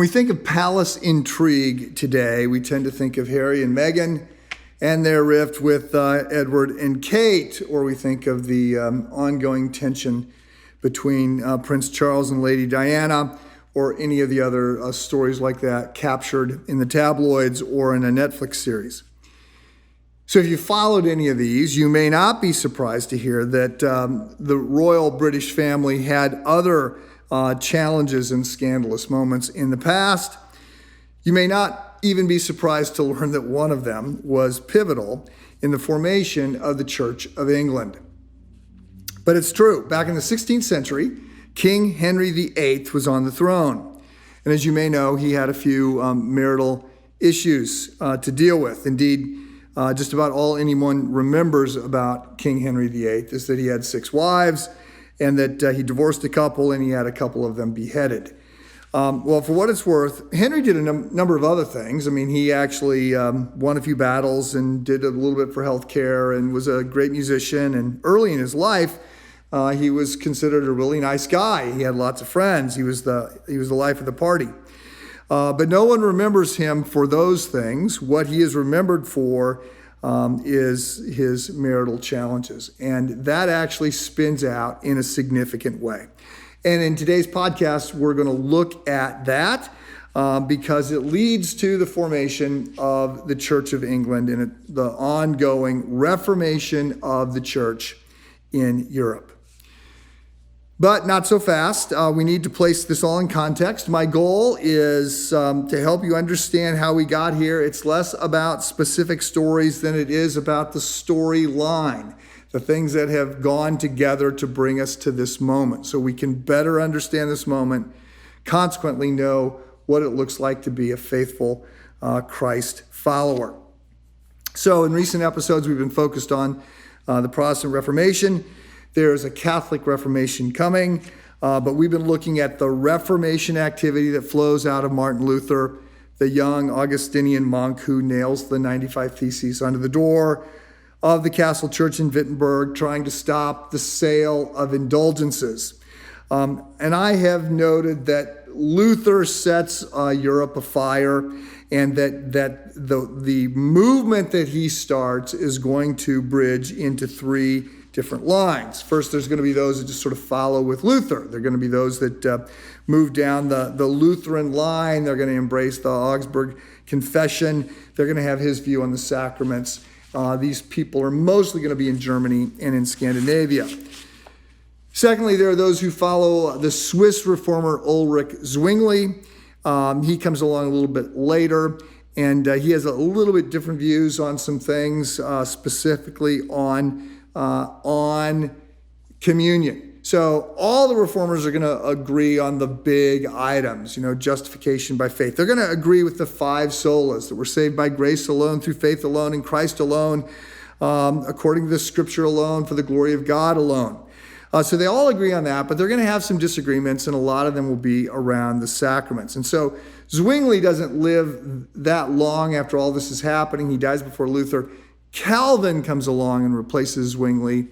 we think of palace intrigue today, we tend to think of Harry and Meghan and their rift with Edward and Kate, or we think of the ongoing tension between Prince Charles and Lady Diana, or any of the other stories like that captured in the tabloids or in a Netflix series. So if you followed any of these, you may not be surprised to hear that the royal British family had other challenges and scandalous moments in the past. You may not even be surprised to learn that one of them was pivotal in the formation of the Church of England. But it's true. Back in the 16th century, King Henry VIII was on the throne. And as you may know, he had a few marital issues to deal with. Indeed, just about all anyone remembers about King Henry VIII is that he had 6 wives and that he divorced a couple and he had a couple of them beheaded. Well, for what it's worth, Henry did a number of other things. I mean, he actually won a few battles and did a little bit for healthcare and was a great musician. And early in his life, he was considered a really nice guy. He had lots of friends. He was the life of the party. But no one remembers him for those things. What he is remembered for is his marital challenges. And that actually spins out in a significant way. And in today's podcast, we're going to look at that because it leads to the formation of the Church of England and the ongoing reformation of the church in Europe. But not so fast. We need to place this all in context. My goal is to help you understand how we got here. It's less about specific stories than it is about the storyline, the things that have gone together to bring us to this moment, so we can better understand this moment, consequently know what it looks like to be a faithful Christ follower. So in recent episodes, we've been focused on the Protestant Reformation. There's a Catholic Reformation coming, but we've been looking at the Reformation activity that flows out of Martin Luther, the young Augustinian monk who nails the 95 Theses onto the door of the Castle Church in Wittenberg, trying to stop the sale of indulgences. And I have noted that Luther sets Europe afire, and that the movement that he starts is going to bridge into 3 different lines. First, there's going to be those that just sort of follow with Luther. There are going to be those that move down the Lutheran line. They're going to embrace the Augsburg Confession. They're going to have his view on the sacraments. These people are mostly going to be in Germany and in Scandinavia. Secondly, there are those who follow the Swiss reformer Ulrich Zwingli. He comes along a little bit later, and he has a little bit different views on some things, specifically on communion. So all the reformers are going to agree on the big items, justification by faith. They're going to agree with the 5 solas, that we're saved by grace alone, through faith alone, in Christ alone, according to the scripture alone, for the glory of God alone. So they all agree on that, but they're going to have some disagreements, and a lot of them will be around the sacraments. And so Zwingli doesn't live that long after all this is happening. He dies before Luther. Calvin comes along and replaces Zwingli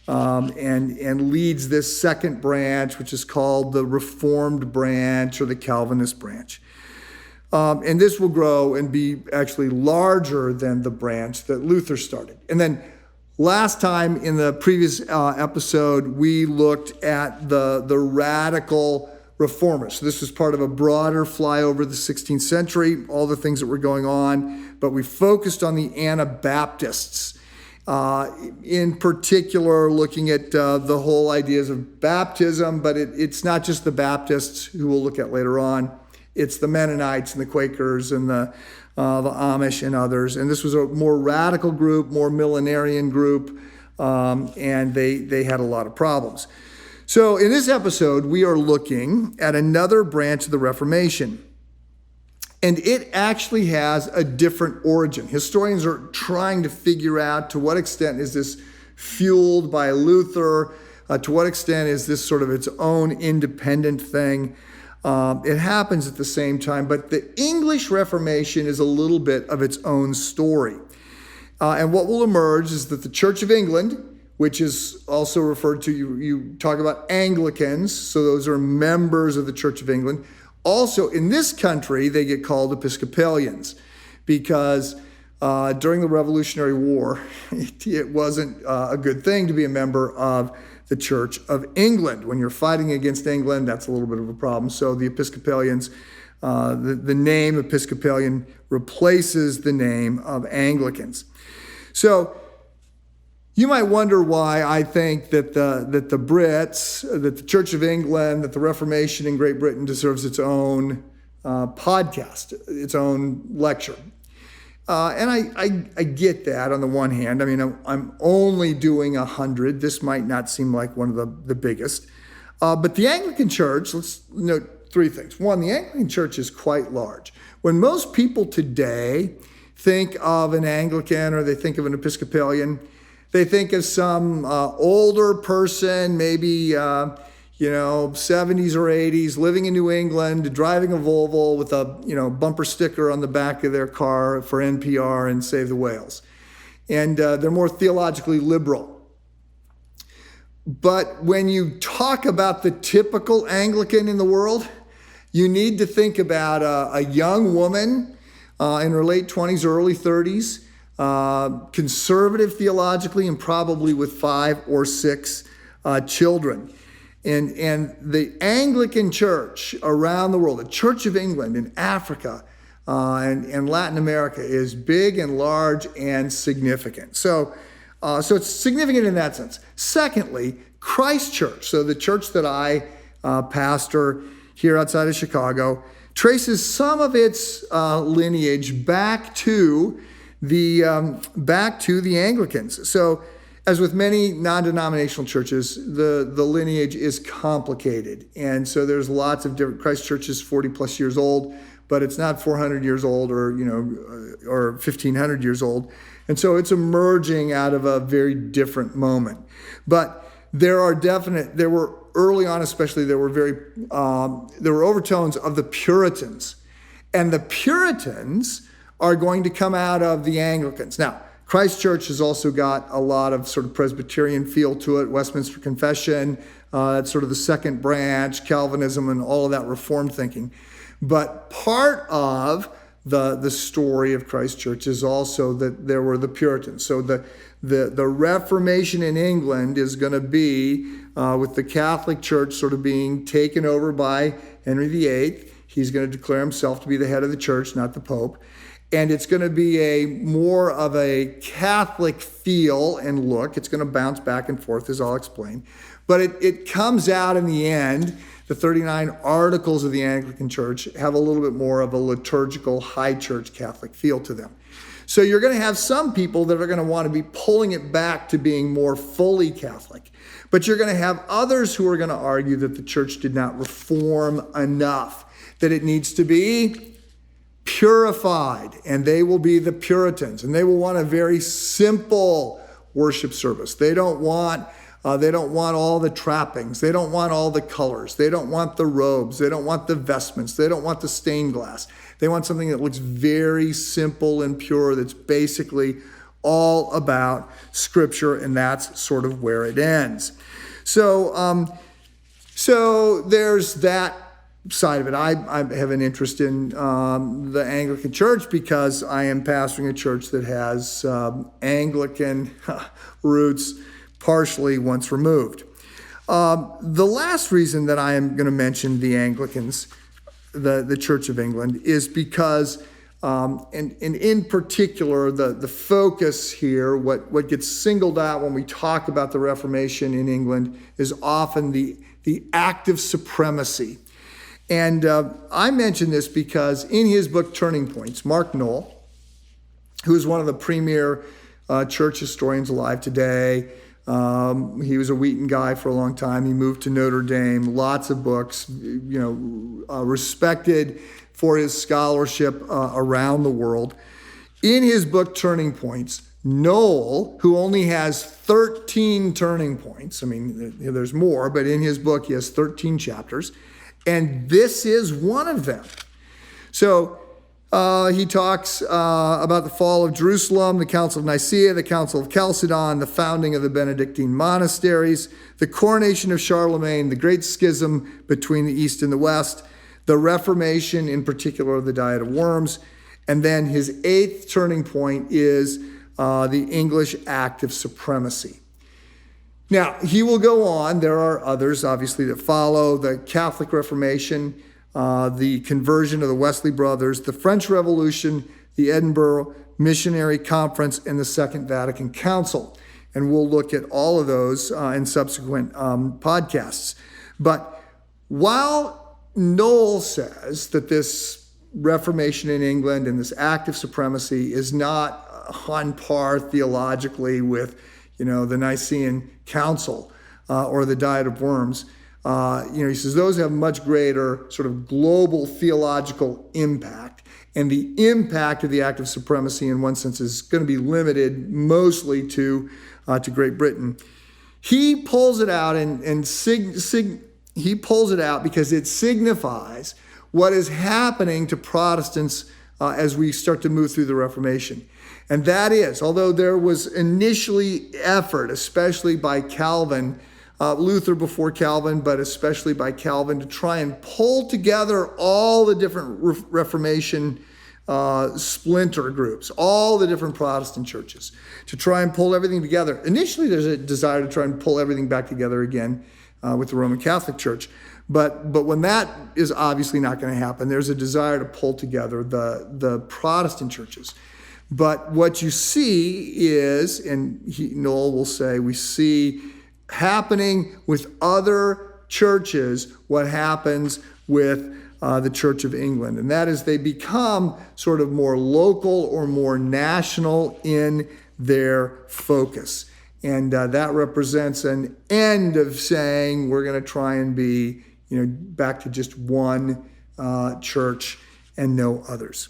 and leads this second branch, which is called the Reformed Branch or the Calvinist Branch. And this will grow and be actually larger than the branch that Luther started. And then last time in the previous episode, we looked at the radical reformers. So this was part of a broader flyover of the 16th century, all the things that were going on, but we focused on the Anabaptists, in particular looking at the whole ideas of baptism, but it's not just the Baptists, who we'll look at later on. It's the Mennonites and the Quakers and the Amish and others. And this was a more radical group, more millenarian group, and they had a lot of problems. So in this episode, we are looking at another branch of the Reformation. And it actually has a different origin. Historians are trying to figure out to what extent is this fueled by Luther, to what extent is this sort of its own independent thing. It happens at the same time, but the English Reformation is a little bit of its own story. And what will emerge is that the Church of England, which is also referred to, you talk about Anglicans, so those are members of the Church of England, Also, in this country, they get called Episcopalians because during the Revolutionary War, it wasn't a good thing to be a member of the Church of England. When you're fighting against England, that's a little bit of a problem. So the Episcopalians, the name Episcopalian replaces the name of Anglicans. So you might wonder why I think that the Brits, that the Church of England, that the Reformation in Great Britain deserves its own podcast, its own lecture. And I get that on the one hand. I mean, I'm only doing 100. This might not seem like one of the biggest. But the Anglican Church, let's note three things. One, the Anglican Church is quite large. When most people today think of an Anglican or they think of an Episcopalian, they think of some older person, maybe 70s or 80s, living in New England, driving a Volvo with a bumper sticker on the back of their car for NPR and Save the Whales. And they're more theologically liberal. But when you talk about the typical Anglican in the world, you need to think about a young woman in her late 20s, early 30s, conservative theologically, and probably with 5 or 6 children. And the Anglican Church around the world, the Church of England in Africa and Latin America, is big and large and significant. So it's significant in that sense. Secondly, Christ Church, so the church that I pastor here outside of Chicago, traces some of its lineage back to the Anglicans. So, as with many non-denominational churches, the lineage is complicated. And so there's lots of different. Christ Church is 40 plus years old, but it's not 400 years old or 1,500 years old. And so it's emerging out of a very different moment. But there were early on especially, there were overtones of the Puritans. And the Puritans are going to come out of the Anglicans. Now, Christ Church has also got a lot of sort of Presbyterian feel to it, Westminster Confession, that's sort of the second branch, Calvinism, and all of that Reformed thinking. But part of the story of Christ Church is also that there were the Puritans. So the Reformation in England is going to be with the Catholic Church sort of being taken over by Henry VIII. He's going to declare himself to be the head of the church, not the Pope. And it's going to be more of a Catholic feel and look. It's going to bounce back and forth, as I'll explain. But it comes out in the end, the 39 articles of the Anglican Church have a little bit more of a liturgical high church Catholic feel to them. So you're going to have some people that are going to want to be pulling it back to being more fully Catholic. But you're going to have others who are going to argue that the church did not reform enough, that it needs to be purified, and they will be the Puritans, and they will want a very simple worship service. They don't want all the trappings. They don't want all the colors. They don't want the robes. They don't want the vestments. They don't want the stained glass. They want something that looks very simple and pure, that's basically all about Scripture, and that's sort of where it ends. So there's that side of it. I have an interest in the Anglican Church because I am pastoring a church that has Anglican roots partially once removed. The last reason that I am going to mention the Anglicans, the Church of England, is because, and in particular, the focus here, what gets singled out when we talk about the Reformation in England is often the Act of Supremacy. And I mention this because in his book, Turning Points, Mark Noll, who is one of the premier church historians alive today, he was a Wheaton guy for a long time. He moved to Notre Dame, lots of books, respected for his scholarship around the world. In his book, Turning Points, Noll, who only has 13 turning points, I mean, there's more, but in his book, he has 13 chapters. And this is one of them. So he talks about the fall of Jerusalem, the Council of Nicaea, the Council of Chalcedon, the founding of the Benedictine monasteries, the coronation of Charlemagne, the Great Schism between the East and the West, the Reformation, in particular the Diet of Worms, and then his eighth turning point is the English Act of Supremacy. Now, he will go on. There are others, obviously, that follow: the Catholic Reformation, the conversion of the Wesley brothers, the French Revolution, the Edinburgh Missionary Conference, and the Second Vatican Council. And we'll look at all of those in subsequent podcasts. But while Noel says that this Reformation in England and this Act of Supremacy is not on par theologically with, the Nicene Council or the Diet of Worms, he says those have much greater sort of global theological impact. And the impact of the Act of Supremacy, in one sense, is going to be limited mostly to Great Britain. He pulls it out he pulls it out because it signifies what is happening to Protestants as we start to move through the Reformation. And that is, although there was initially effort, especially by Calvin, Luther before Calvin, but especially by Calvin, to try and pull together all the different Reformation splinter groups, all the different Protestant churches, to try and pull everything together. Initially, there's a desire to try and pull everything back together again with the Roman Catholic Church. But when that is obviously not going to happen, there's a desire to pull together the Protestant churches. But what you see is, and Noel will say, we see happening with other churches what happens with the Church of England. And that is, they become sort of more local or more national in their focus. And that represents an end of saying we're going to try and be, back to just one church and no others.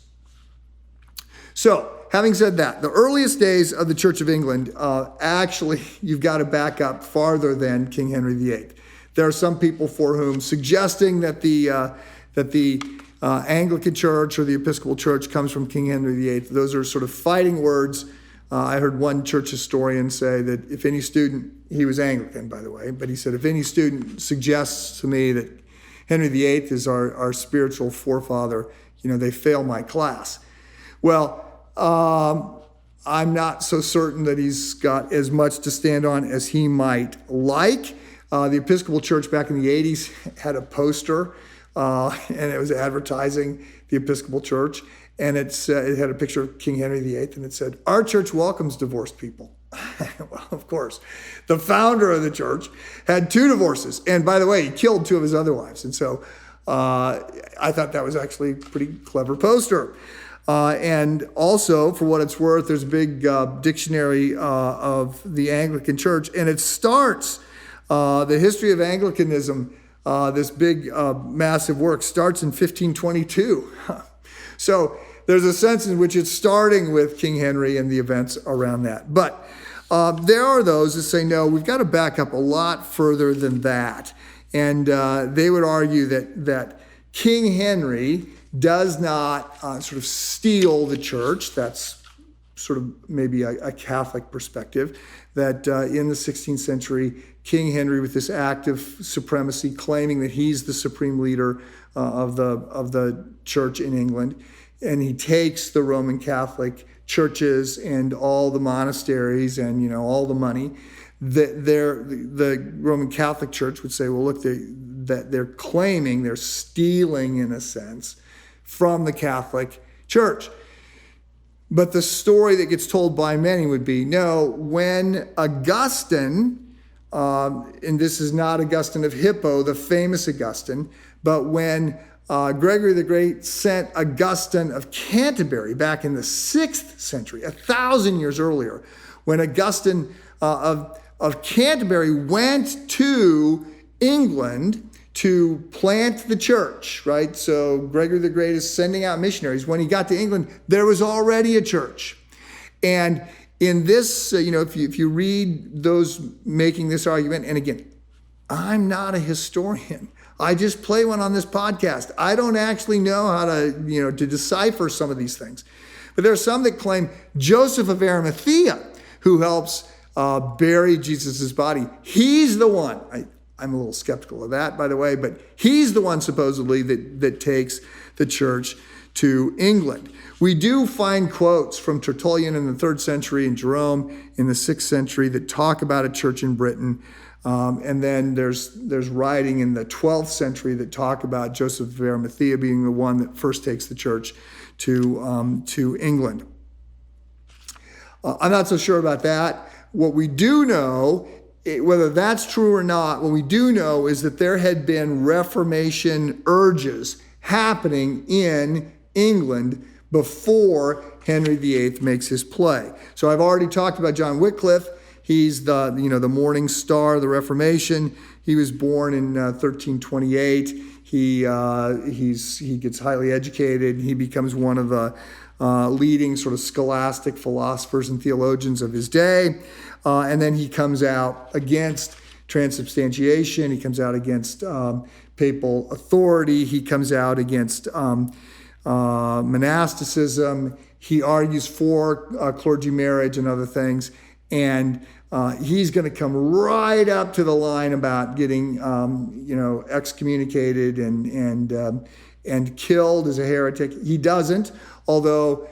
So, having said that, the earliest days of the Church of England, actually, you've got to back up farther than King Henry VIII. There are some people for whom suggesting that the Anglican Church or the Episcopal Church comes from King Henry VIII. Those are sort of fighting words. I heard one church historian say that if any student, he was Anglican, by the way, but he said, if any student suggests to me that Henry VIII is our spiritual forefather, they fail my class. Well, I'm not so certain that he's got as much to stand on as he might like. The Episcopal Church back in the 80s had a poster, and it was advertising the Episcopal Church, and it had a picture of King Henry VIII, and it said, "Our church welcomes divorced people." Well, of course, the founder of the church had 2 divorces, and by the way, he killed 2 of his other wives, and so I thought that was actually a pretty clever poster. And also, for what it's worth, there's a big dictionary of the Anglican Church, and it starts, the History of Anglicanism, this big, massive work, starts in 1522. So there's a sense in which it's starting with King Henry and the events around that. But there are those that say, no, we've got to back up a lot further than that. And they would argue that King Henry does not sort of steal the church. That's sort of maybe a Catholic perspective, that in the 16th century, King Henry, with this Act of Supremacy, claiming that he's the supreme leader of the church in England, and he takes the Roman Catholic churches and all the monasteries and all the money. The Roman Catholic Church would say, well, look, they're claiming, they're stealing in a sense from the Catholic Church. But the story that gets told by many would be, no, when Augustine, and this is not Augustine of Hippo, the famous Augustine, but when Gregory the Great sent Augustine of Canterbury back in the 6th century, 1,000 years earlier, when Augustine of Canterbury went to England to plant the church, right? So Gregory the Great is sending out missionaries. When he got to England, there was already a church. And in this, if you read those making this argument, and again, I'm not a historian. I just play one on this podcast. I don't actually know how to decipher some of these things. But there are some that claim Joseph of Arimathea, who helps bury Jesus' body, he's the one. I'm a little skeptical of that, by the way, but he's the one supposedly that takes the church to England. We do find quotes from Tertullian in the 3rd century and Jerome in the 6th century that talk about a church in Britain. And then there's writing in the 12th century that talk about Joseph of Arimathea being the one that first takes the church to England. I'm not so sure about that. What we do know, whether that's true or not, what we do know is that there had been Reformation urges happening in England before Henry VIII makes his play. So I've already talked about John Wycliffe. He's the morning star of the Reformation. He was born in 1328. He gets highly educated. He becomes one of the leading sort of scholastic philosophers and theologians of his day. And then he comes out against transubstantiation. He comes out against papal authority. He comes out against monasticism. He argues for clergy marriage and other things. And he's going to come right up to the line about getting, excommunicated and killed as a heretic. He doesn't, although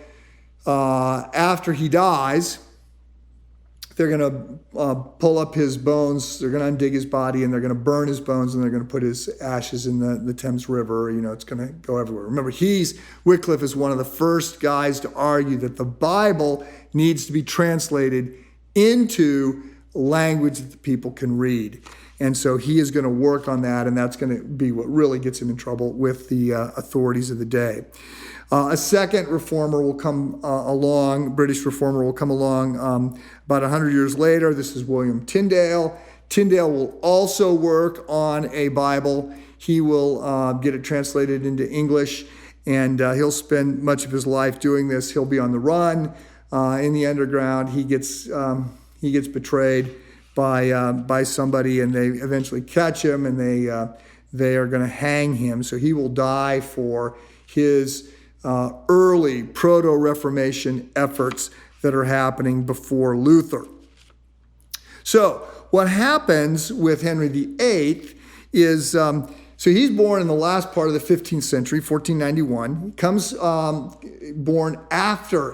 after he dies, they're going to pull up his bones, they're going to undig his body, and they're going to burn his bones, and they're going to put his ashes in the Thames River. It's going to go everywhere. Remember, Wycliffe is one of the first guys to argue that the Bible needs to be translated into language that the people can read. And so he is going to work on that, and that's going to be what really gets him in trouble with the authorities of the day. A second reformer will come along, British reformer will come along about 100 years later. This is William Tyndale. Tyndale will also work on a Bible. He will get it translated into English, and he'll spend much of his life doing this. He'll be on the run in the underground. He gets betrayed by somebody, and they eventually catch him, and they are going to hang him. So he will die for his early proto-Reformation efforts that are happening before Luther. So what happens with Henry VIII is, so he's born in the last part of the 15th century, 1491. He comes born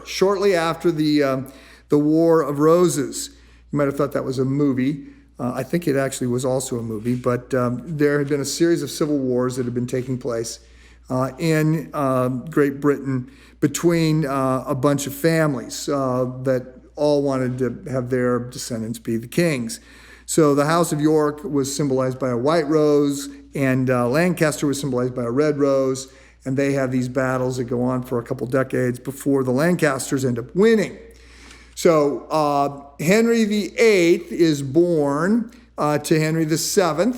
shortly after the War of Roses. You might have thought that was a movie. I think it actually was also a movie, but there had been a series of civil wars that had been taking place in Great Britain between a bunch of families that all wanted to have their descendants be the kings. So the House of York was symbolized by a white rose, and Lancaster was symbolized by a red rose, and they have these battles that go on for a couple decades before the Lancasters end up winning. So Henry VIII is born to Henry VII.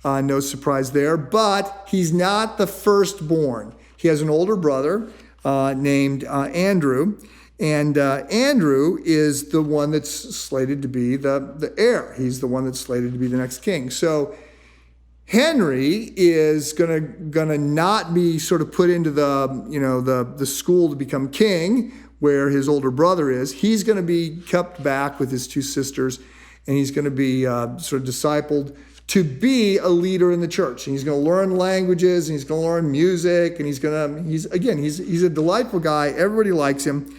No surprise there, but he's not the firstborn. He has an older brother named Andrew, and Andrew is the one that's slated to be the heir. He's the one that's slated to be the next king. So Henry is gonna not be sort of put into the school to become king where his older brother is. He's going to be kept back with his two sisters, and he's going to be sort of discipled to be a leader in the church. And he's going to learn languages, and he's going to learn music, and he's a delightful guy. Everybody likes him.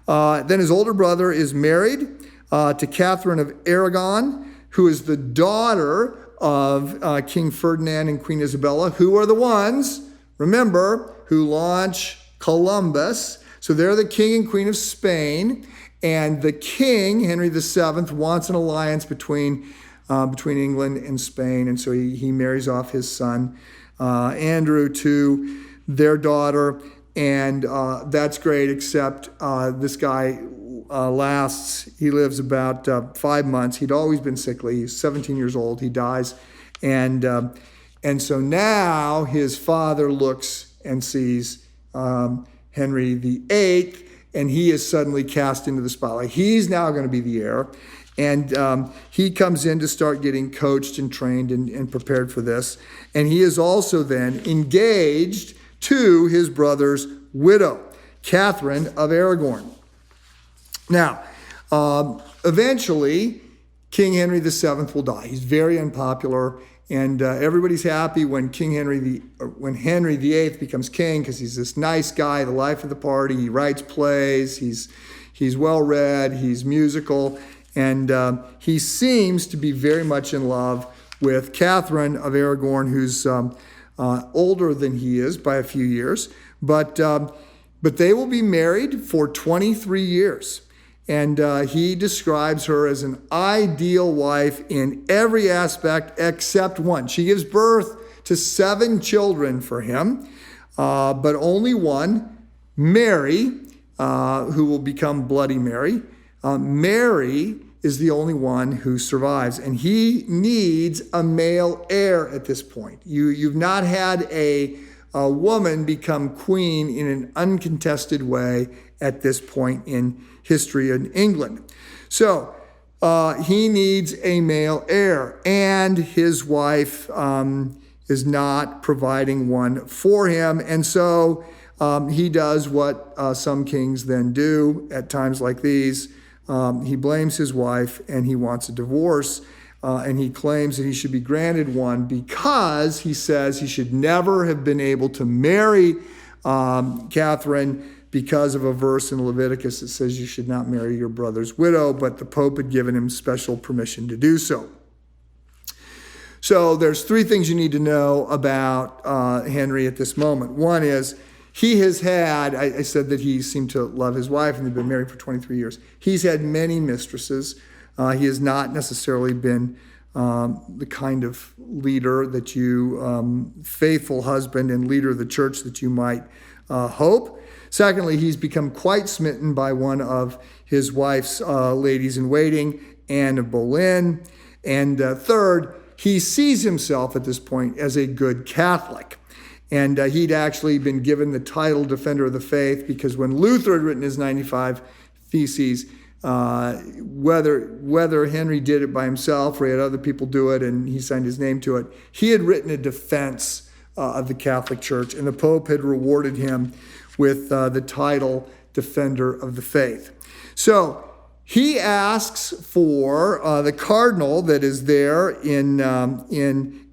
Then his older brother is married to Catherine of Aragon, who is the daughter of King Ferdinand and Queen Isabella, who are the ones, remember, who launch Columbus. So they're the king and queen of Spain, and the king, Henry VII, wants an alliance between England and Spain, and so he marries off his son, Andrew, to their daughter, and that's great, except this guy he lives about 5 months. He'd always been sickly. He's 17 years old. He dies, and so now his father looks and sees Henry VIII, and he is suddenly cast into the spotlight. He's now going to be the heir, and he comes in to start getting coached and trained and prepared for this. And he is also then engaged to his brother's widow, Catherine of Aragon. Now, eventually, King Henry VII will die. He's very unpopular, And everybody's happy when when Henry VIII becomes king, because he's this nice guy, the life of the party. He writes plays. He's well read. He's musical, and he seems to be very much in love with Catherine of Aragon, who's older than he is by a few years. But they will be married for 23 years. And he describes her as an ideal wife in every aspect except one. She gives birth to 7 children for him, but only one, Mary, who will become Bloody Mary. Mary is the only one who survives, and he needs a male heir at this point. You've not had a woman become queen in an uncontested way at this point in history in England. So he needs a male heir, and his wife is not providing one for him. And so he does what some kings then do at times like these. He blames his wife and he wants a divorce. And he claims that he should be granted one because he says he should never have been able to marry Catherine because of a verse in Leviticus that says you should not marry your brother's widow, but the Pope had given him special permission to do so. So there's 3 things you need to know about Henry at this moment. One is he has had, I said that he seemed to love his wife and they've been married for 23 years. He's had many mistresses. He has not necessarily been the kind of leader that you, faithful husband and leader of the church that you might hope. Secondly, he's become quite smitten by one of his wife's ladies-in-waiting, Anne of Boleyn. And third, he sees himself at this point as a good Catholic. And he'd actually been given the title Defender of the Faith because when Luther had written his 95 Theses, whether Henry did it by himself or he had other people do it and he signed his name to it, he had written a defense of the Catholic Church, and the Pope had rewarded him with the title Defender of the Faith. So he asks for the cardinal that is there in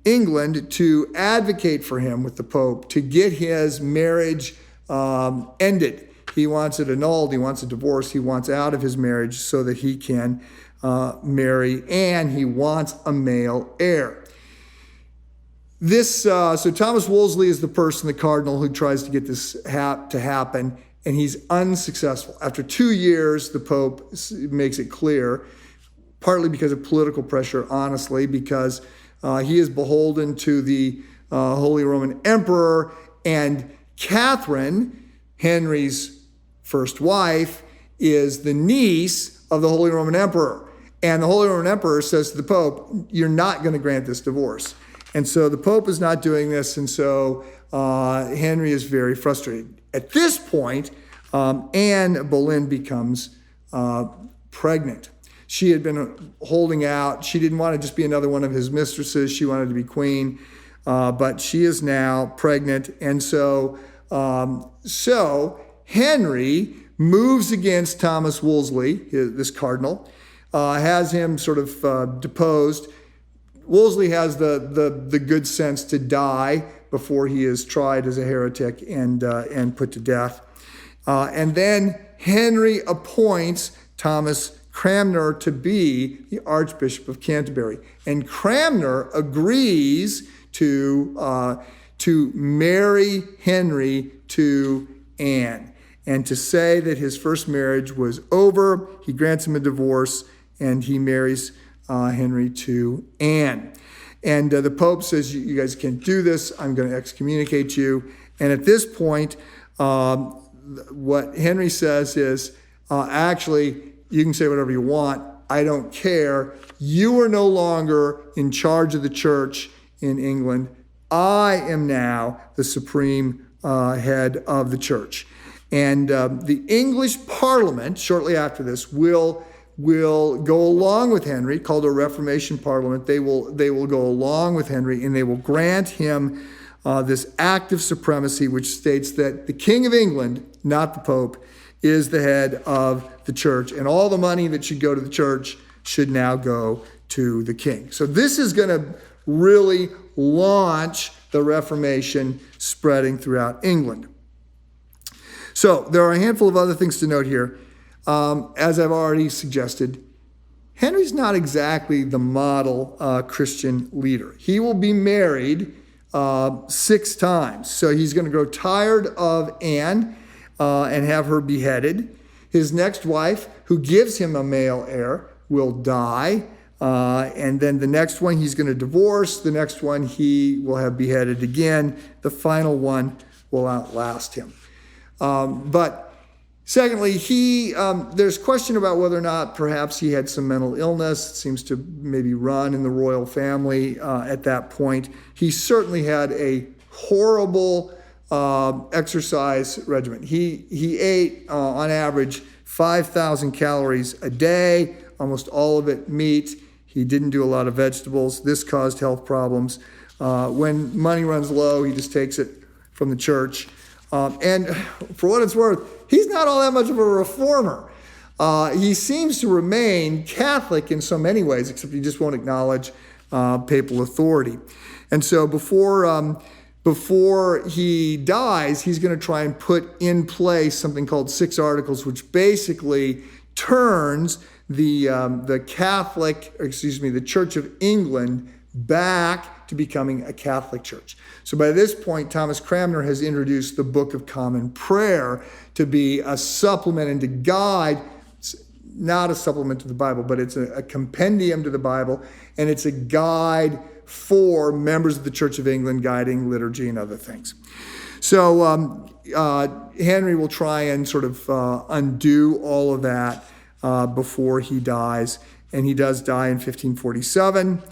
England to advocate for him with the Pope to get his marriage ended. He wants it annulled. He wants a divorce. He wants out of his marriage so that he can marry, and he wants a male heir. So Thomas Wolsey is the person, the cardinal, who tries to get this to happen, and he's unsuccessful. After 2 years, the Pope makes it clear, partly because of political pressure, honestly, because he is beholden to the Holy Roman Emperor, and Catherine, Henry's first wife, is the niece of the Holy Roman Emperor. And the Holy Roman Emperor says to the Pope, you're not going to grant this divorce. And so the Pope is not doing this, and so Henry is very frustrated. At this point, Anne Boleyn becomes pregnant. She had been holding out. She didn't want to just be another one of his mistresses. She wanted to be queen, but she is now pregnant. And so Henry moves against Thomas Wolsey, this cardinal, has him sort of deposed. Wolsey has the good sense to die before he is tried as a heretic and put to death. And then Henry appoints Thomas Cranmer to be the Archbishop of Canterbury. And Cranmer agrees to marry Henry to Anne and to say that his first marriage was over. He grants him a divorce and he marries Henry to Anne. And the Pope says, you guys can't do this. I'm going to excommunicate you. And at this point, what Henry says is, actually, you can say whatever you want. I don't care. You are no longer in charge of the church in England. I am now the supreme head of the church. And the English Parliament, shortly after this, will go along with Henry, called a Reformation Parliament. They will go along with Henry, and they will grant him this Act of Supremacy, which states that the King of England, not the Pope, is the head of the church, and all the money that should go to the church should now go to the king. So this is going to really launch the Reformation spreading throughout England. So there are a handful of other things to note here. As I've already suggested, Henry's not exactly the model Christian leader. He will be married 6 times. So he's going to grow tired of Anne and have her beheaded. His next wife, who gives him a male heir, will die. And then the next one he's going to divorce. The next one he will have beheaded again. The final one will outlast him. But secondly, there's question about whether or not perhaps he had some mental illness. It seems to maybe run in the royal family at that point. He certainly had a horrible exercise regimen. He ate on average 5,000 calories a day, almost all of it meat. He didn't do a lot of vegetables. This caused health problems. When money runs low, he just takes it from the church. And for what it's worth, he's not all that much of a reformer. He seems to remain Catholic in so many ways, except he just won't acknowledge papal authority. And so before he dies, he's going to try and put in place something called 6 Articles, which basically turns the Church of England back to becoming a Catholic church. So by this point, Thomas Cranmer has introduced the Book of Common Prayer to be a supplement and to guide, not a supplement to the Bible, but it's a compendium to the Bible, and it's a guide for members of the Church of England, guiding liturgy and other things. So Henry will try and sort of undo all of that before he dies, and he does die in 1547.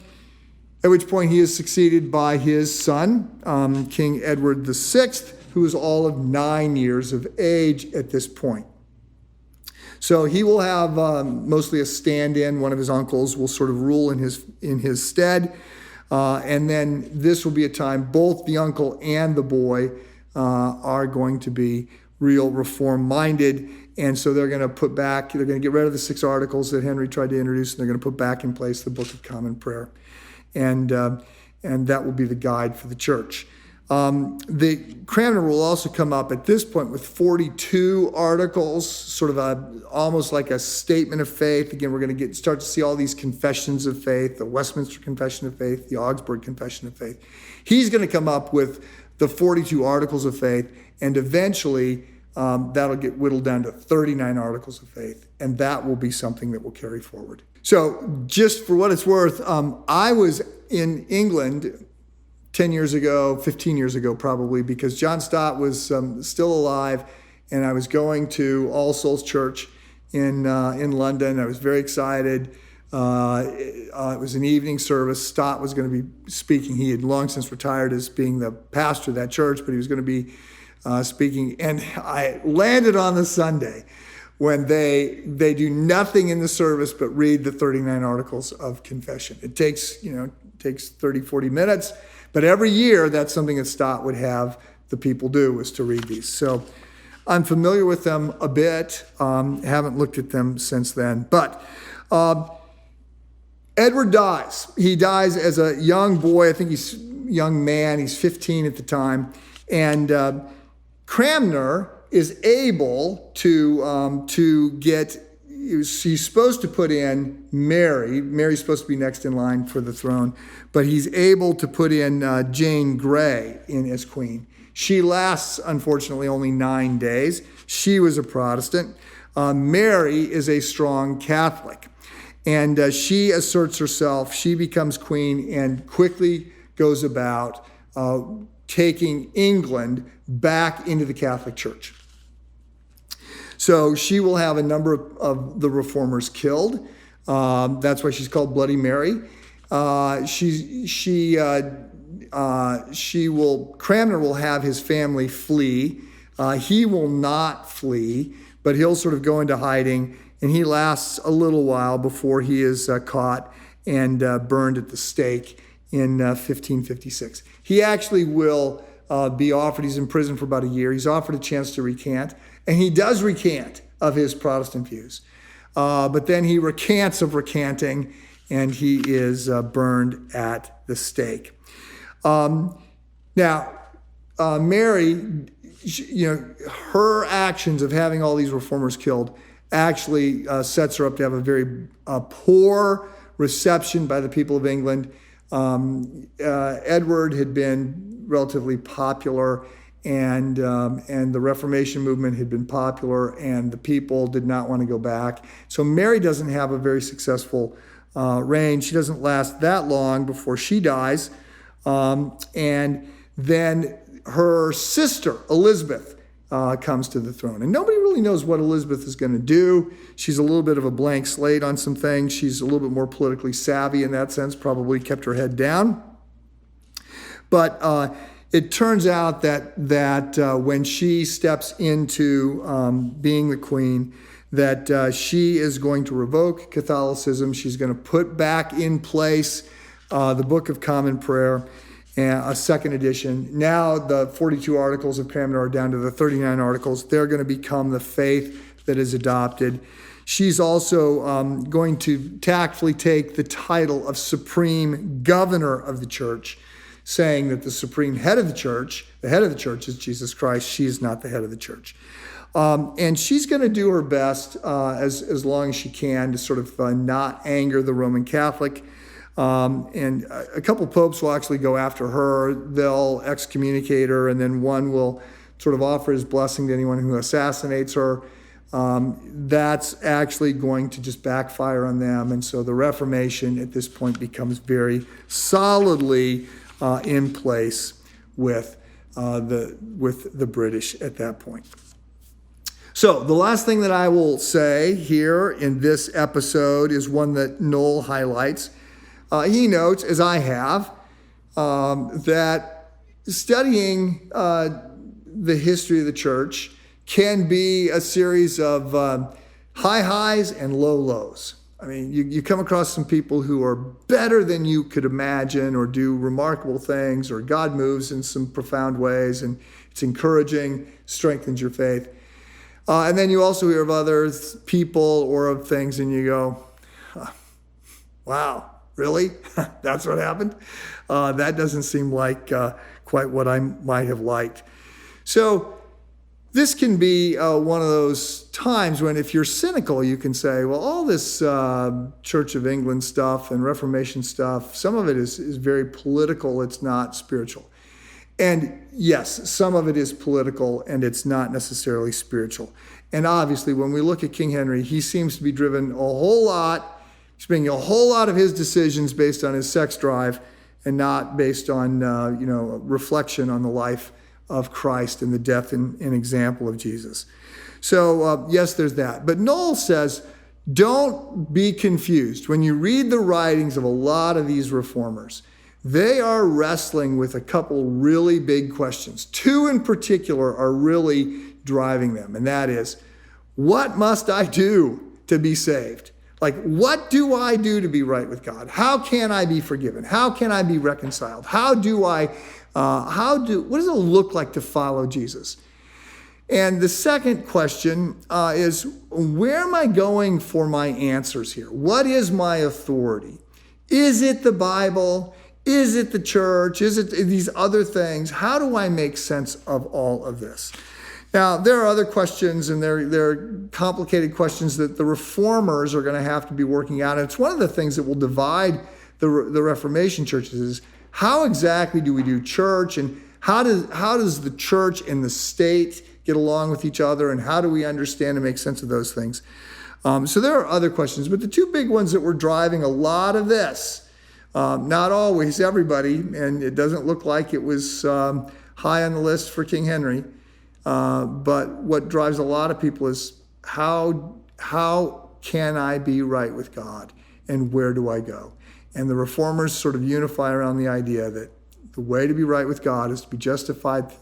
At which point he is succeeded by his son, King Edward VI, who is all of 9 years of age at this point. So he will have mostly a stand-in. One of his uncles will sort of rule in his stead. And then this will be a time both the uncle and the boy are going to be real reform-minded. And so they're going to get rid of the 6 Articles that Henry tried to introduce, and they're going to put back in place the Book of Common Prayer. And that will be the guide for the church. The Cranmer will also come up at this point with 42 articles, sort of almost like a statement of faith. Again, we're going to start to see all these confessions of faith, the Westminster Confession of Faith, the Augsburg Confession of Faith. He's going to come up with the 42 Articles of Faith, and eventually that'll get whittled down to 39 Articles of Faith, and that will be something that will carry forward. So just for what it's worth, I was in England 10 years ago, 15 years ago probably, because John Stott was still alive, and I was going to All Souls Church in London. I was very excited. It was an evening service. Stott was going to be speaking. He had long since retired as being the pastor of that church, but he was going to be speaking. And I landed on the Sunday when they do nothing in the service but read the 39 Articles of Confession. It takes 30, 40 minutes, but every year that's something that Stott would have the people do, was to read these. So I'm familiar with them a bit, haven't looked at them since then. But Edward dies. He dies as a young boy. I think he's a young man. He's 15 at the time. And Cranmer is able to get, he's supposed to put in Mary. Mary's supposed to be next in line for the throne, but he's able to put in Jane Grey in as queen. She lasts, unfortunately, only 9 days. She was a Protestant. Mary is a strong Catholic, and she asserts herself. She becomes queen and quickly goes about taking England back into the Catholic Church. So she will have a number of the reformers killed. That's why she's called Bloody Mary. Cranmer will have his family flee. He will not flee, but he'll sort of go into hiding, and he lasts a little while before he is caught and burned at the stake in 1556. He actually will be offered, he's in prison for about a year. He's offered a chance to recant, and he does recant of his Protestant views. But then he recants of recanting, and he is burned at the stake. Mary, her actions of having all these reformers killed actually sets her up to have a very poor reception by the people of England. Edward had been relatively popular, and the Reformation movement had been popular, and the people did not want to go back. So Mary doesn't have a very successful reign. She doesn't last that long before she dies. And then her sister, Elizabeth, comes to the throne. And nobody really knows what Elizabeth is going to do. She's a little bit of a blank slate on some things. She's a little bit more politically savvy in that sense, probably kept her head down. But it turns out that when she steps into being the queen, that she is going to revoke Catholicism. She's going to put back in place the Book of Common Prayer, a second edition. Now the 42 articles of Cranmer are down to the 39 articles. They're going to become the faith that is adopted. She's also going to tactfully take the title of Supreme Governor of the Church, saying that the supreme head of the church, the head of the church is Jesus Christ. She is not the head of the church. And she's going to do her best as long as she can to sort of not anger the Roman Catholic. And a couple popes will actually go after her. They'll excommunicate her, and then one will sort of offer his blessing to anyone who assassinates her. That's actually going to just backfire on them. And so the Reformation at this point becomes very solidly in place with the British at that point. So the last thing that I will say here in this episode is one that Noel highlights. He notes, as I have, that studying the history of the church can be a series of high highs and low lows. I mean, you come across some people who are better than you could imagine, or do remarkable things, or God moves in some profound ways, and it's encouraging, strengthens your faith. And then you also hear of other people or of things, and you go, wow, really? That's what happened? That doesn't seem like quite what I might have liked. So this can be one of those times when, if you're cynical, you can say, well, all this Church of England stuff and Reformation stuff, some of it is very political. It's not spiritual. And yes, some of it is political, and it's not necessarily spiritual. And obviously, when we look at King Henry, he seems to be driven a whole lot. He's making a whole lot of his decisions based on his sex drive, and not based on reflection on the life of Christ and the death and example of Jesus. So yes, there's that. But Noel says, don't be confused. When you read the writings of a lot of these reformers, they are wrestling with a couple really big questions. Two in particular are really driving them, and that is, what must I do to be saved? Like, what do I do to be right with God? How can I be forgiven? How can I be reconciled? What does it look like to follow Jesus? And the second question is, where am I going for my answers here? What is my authority? Is it the Bible? Is it the church? Is it these other things? How do I make sense of all of this? Now, there are other questions, and they're complicated questions that the reformers are going to have to be working out. And it's one of the things that will divide the Reformation churches is, how exactly do we do church, and how does the church and the state get along with each other, and how do we understand and make sense of those things? So there are other questions, but the two big ones that were driving a lot of this, not always everybody, and it doesn't look like it was high on the list for King Henry, but what drives a lot of people is, how can I be right with God, and where do I go? And the reformers sort of unify around the idea that the way to be right with God is to be justified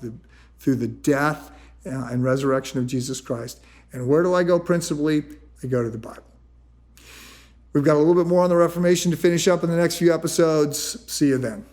through the death and resurrection of Jesus Christ. And where do I go principally? I go to the Bible. We've got a little bit more on the Reformation to finish up in the next few episodes. See you then.